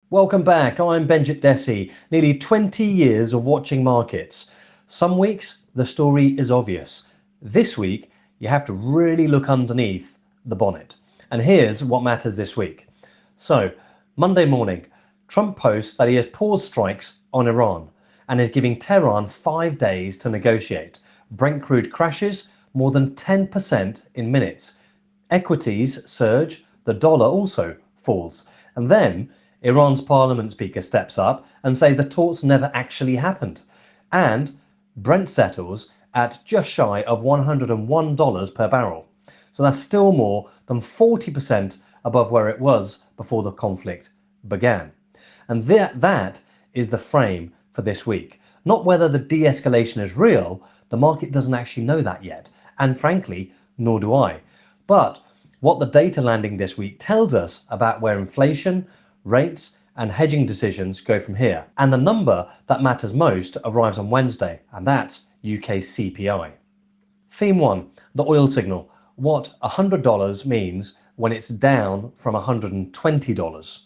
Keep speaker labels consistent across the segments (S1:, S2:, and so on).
S1: Welcome back. I'm Dhesi. Nearly 20 years of watching markets. Some weeks, the story is obvious. This week, you have to really look underneath the bonnet. And here's what matters this week. So, Monday morning, Trump posts that he has paused strikes on Iran and is giving Tehran 5 days to negotiate. Brent crude crashes more than 10% in minutes. Equities surge, the dollar also falls. And then Iran's parliament speaker steps up and says the talks never actually happened. And Brent settles at just shy of $101 per barrel. So that's still more than 40% above where it was before the conflict began. And that is the frame for this week. Not whether the de-escalation is real, the market doesn't actually know that yet. And frankly, nor do I. But what the data landing this week tells us about where inflation, rates, and hedging decisions go from here. And the number that matters most arrives on Wednesday, and that's UK CPI. Theme 1, the oil signal. What $100 means when it's down from $120.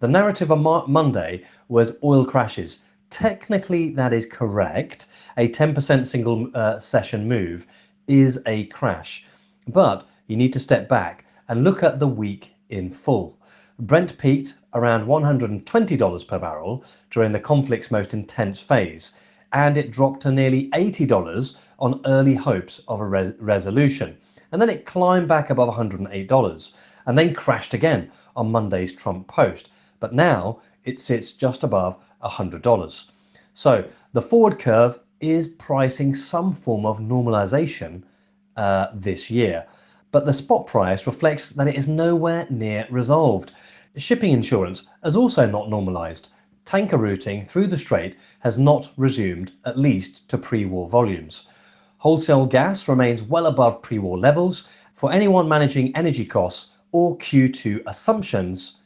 S1: The narrative on Monday was oil crashes. Technically, that is correct. A 10% single session move is a crash. But you need to step back and look at the week in full. Brent peaked around $120 per barrel during the conflict's most intense phase, and it dropped to nearly $80 on early hopes of a resolution. And then it climbed back above $108 and then crashed again on Monday's Trump post. But now it sits just above $100. So the forward curve is pricing some form of normalization this year. But the spot price reflects that it is nowhere near resolved. Shipping insurance has also not normalized. Tanker routing through the Strait has not resumed, at least to pre-war volumes. Wholesale gas remains well above pre-war levels. For anyone managing energy costs or Q2 assumptions,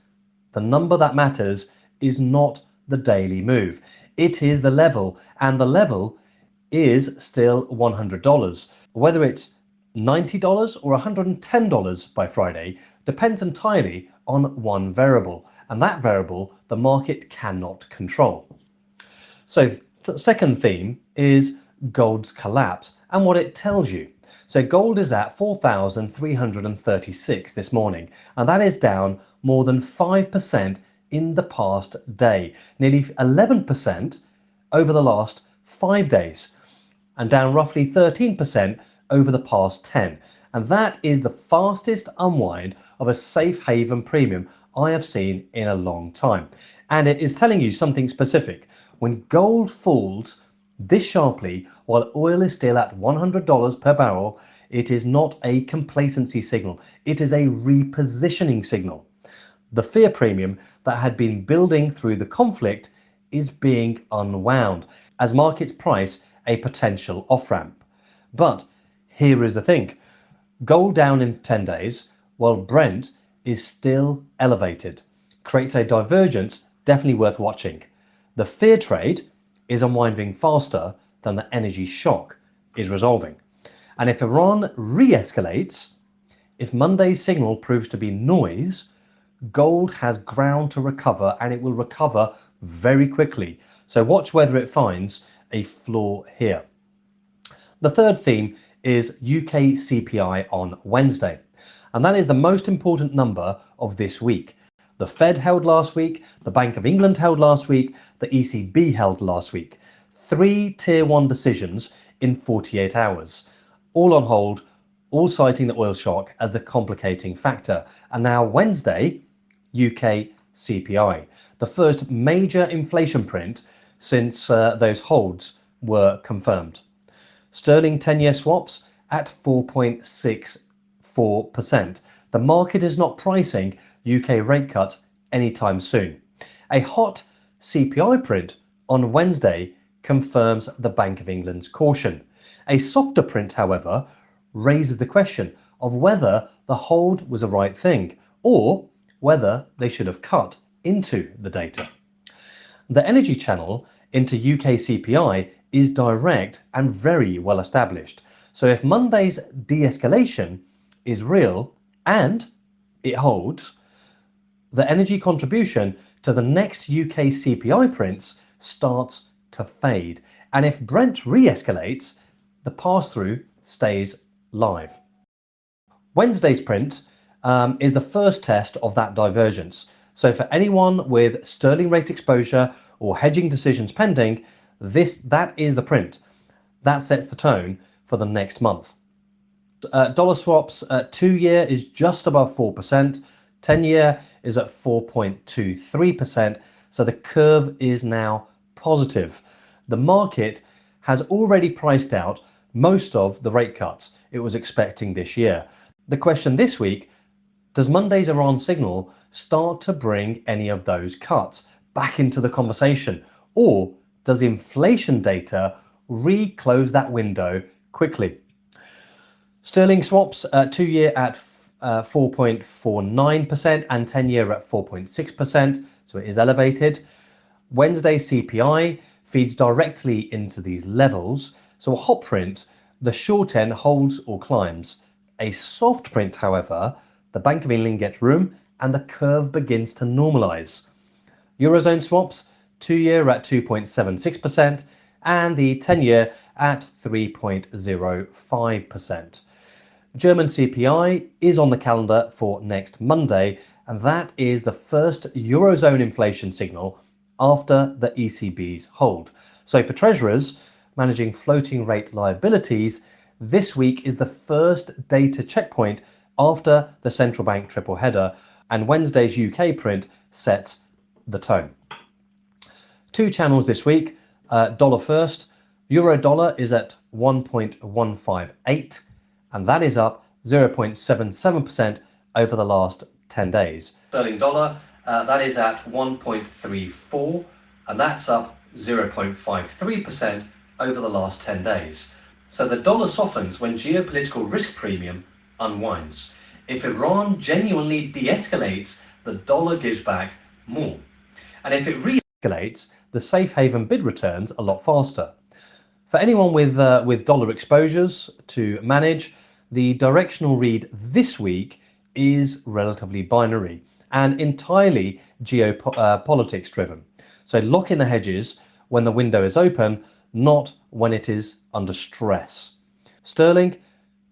S1: the number that matters is not the daily move. It is the level, and the level is still $100. Whether it's $90 or $110 by Friday depends entirely on one variable, and that variable the market cannot control. So the second theme is gold's collapse and what it tells you. So gold is at 4,336 this morning, and that is down more than 5% in the past day, nearly 11% over the last 5 days, and down roughly 13% over the past 10. And that is the fastest unwind of a safe haven premium I have seen in a long time. And it is telling you something specific. When gold falls this sharply while oil is still at $100 per barrel, it is not a complacency signal. It is a repositioning signal. The fear premium that had been building through the conflict is being unwound as markets price a potential off-ramp. But here is the thing. Gold down in 10 days while Brent is still elevated creates a divergence definitely worth watching. The fear trade is unwinding faster than the energy shock is resolving. And if Iran re-escalates, if Monday's signal proves to be noise, gold has ground to recover, and it will recover very quickly. So watch whether it finds a floor here. The third theme is UK CPI on Wednesday, and that is the most important number of this week. The Fed held last week, the Bank of England held last week, the ECB held last week. 3 Tier 1 decisions in 48 hours, all on hold, all citing the oil shock as the complicating factor. And now Wednesday, UK CPI, the first major inflation print since those holds were confirmed. Sterling 10-year swaps at 4.64%. The market is not pricing UK rate cuts anytime soon. A hot CPI print on Wednesday confirms the Bank of England's caution. A softer print, however, raises the question of whether the hold was the right thing or whether they should have cut into the data. The energy channel into UK CPI is direct and very well established. So if Monday's de-escalation is real and it holds, the energy contribution to the next UK CPI prints starts to fade. And if Brent re-escalates, the pass-through stays live. Wednesday's print is the first test of that divergence. So for anyone with sterling rate exposure or hedging decisions pending, that is the print. That sets the tone for the next month. Dollar swaps, 2-year is just above 4%, 10-year is at 4.23%, so the curve is now positive. The market has already priced out most of the rate cuts it was expecting this year. The question this week, does Monday's Iran signal start to bring any of those cuts back into the conversation, or does inflation data re-close that window quickly? Sterling swaps, 2-year at 4.49% and 10-year at 4.6%, so it is elevated. Wednesday CPI feeds directly into these levels, so a hot print, the short end holds or climbs. A soft print, however, the Bank of England gets room and the curve begins to normalise. Eurozone swaps, 2-year at 2.76% and the 10-year at 3.05%. German CPI is on the calendar for next Monday, and that is the first Eurozone inflation signal after the ECB's hold. So for treasurers managing floating rate liabilities, this week is the first data checkpoint after the central bank triple header, and Wednesday's UK print sets the tone. Two channels this week, dollar first. Euro dollar is at 1.158, and that is up 0.77% over the last 10 days. Sterling dollar, that is at 1.34, and that's up 0.53% over the last 10 days. So the dollar softens when geopolitical risk premium unwinds. If Iran genuinely de-escalates, the dollar gives back more. And if it re-escalates, the safe haven bid returns a lot faster. For anyone with dollar exposures to manage, the directional read this week is relatively binary and entirely geopolitics driven. So lock in the hedges when the window is open, not when it is under stress. Sterling,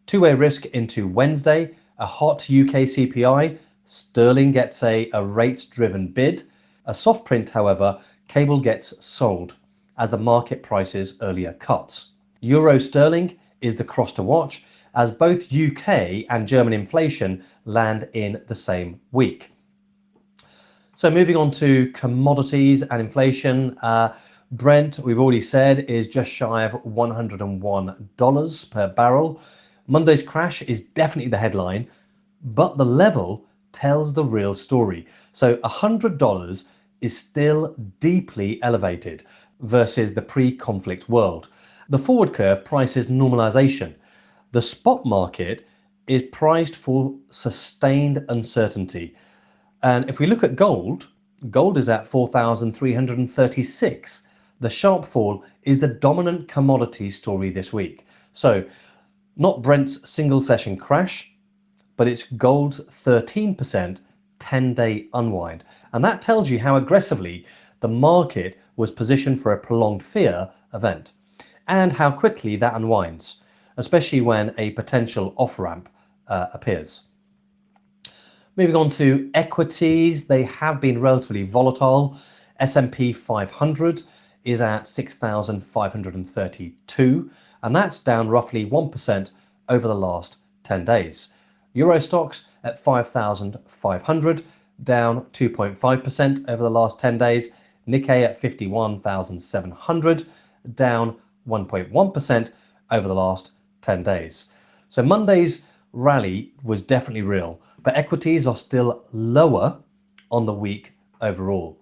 S1: two-way risk into Wednesday, a hot UK CPI, sterling gets a rate-driven bid. A soft print, however, cable gets sold as the market prices earlier cuts. Euro sterling is the cross to watch as both UK and German inflation land in the same week. So moving on to commodities and inflation, Brent, we've already said, is just shy of $101 per barrel. Monday's crash is definitely the headline, but the level tells the real story. So $100 is still deeply elevated versus the pre-conflict world. The forward curve prices normalization. The spot market is priced for sustained uncertainty. And if we look at gold, gold is at 4,336. The sharp fall is the dominant commodity story this week. So not Brent's single session crash, but it's gold's 13% 10-day unwind. And that tells you how aggressively the market was positioned for a prolonged fear event and how quickly that unwinds, especially when a potential off-ramp appears. Moving on to equities, they have been relatively volatile. S&P 500 is at 6,532, and that's down roughly 1% over the last 10 days. Euro stocks at 5,500, down 2.5% over the last 10 days. Nikkei at 51,700, down 1.1% over the last 10 days. So Monday's rally was definitely real, but equities are still lower on the week overall.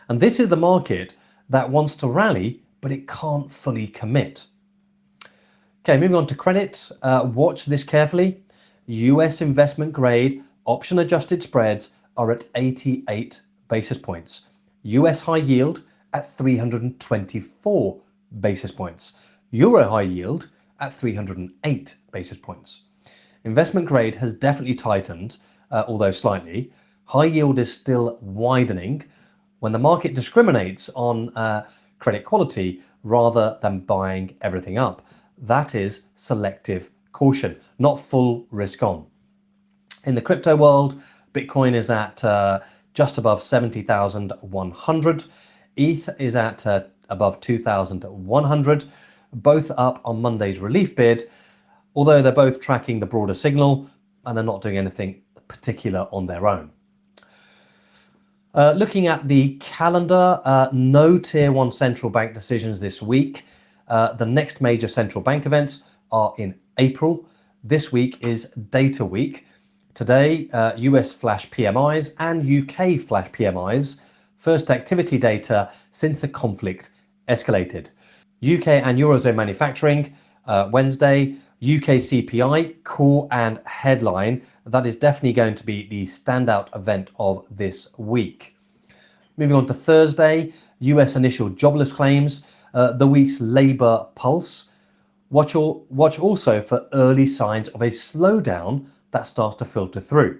S1: And this is the market that wants to rally, but it can't fully commit. Okay, moving on to credit. Watch this carefully. US investment grade option adjusted spreads are at 88 basis points. US high yield at 324 basis points. Euro high yield at 308 basis points. Investment grade has definitely tightened, although slightly. High yield is still widening when the market discriminates on credit quality rather than buying everything up. That is selective caution, not full risk on. In the crypto world, Bitcoin is at just above 70,100. ETH is at above 2,100, both up on Monday's relief bid, although they're both tracking the broader signal and they're not doing anything particular on their own. Looking at the calendar, no Tier 1 central bank decisions this week. The next major central bank events are in April. This week is data week. Today, US flash PMIs and UK flash PMIs, first activity data since the conflict escalated. UK and Eurozone manufacturing, Wednesday, UK CPI, core and headline. That is definitely going to be the standout event of this week. Moving on to Thursday, US initial jobless claims, the week's labour pulse. Watch also for early signs of a slowdown that starts to filter through.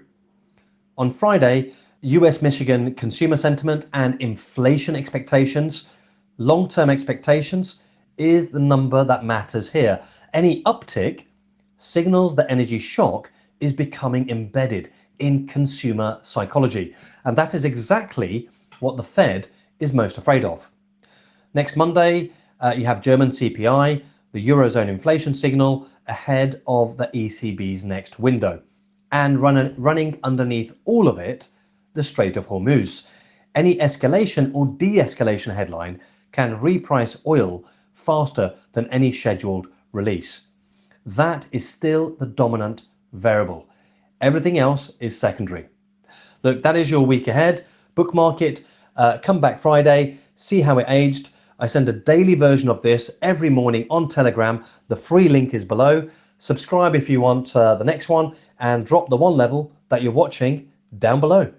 S1: On Friday, US Michigan consumer sentiment and inflation expectations. Long-term expectations is the number that matters here. Any uptick signals that energy shock is becoming embedded in consumer psychology. And that is exactly what the Fed is most afraid of. Next Monday, you have German CPI, the Eurozone inflation signal ahead of the ECB's next window. And running underneath all of it, the Strait of Hormuz. Any escalation or de-escalation headline can reprice oil faster than any scheduled release. That is still the dominant variable. Everything else is secondary. Look, that is your week ahead. Bookmark it, come back Friday, see how it aged. I send a daily version of this every morning on Telegram. The free link is below. Subscribe if you want the next one and drop the one level that you're watching down below.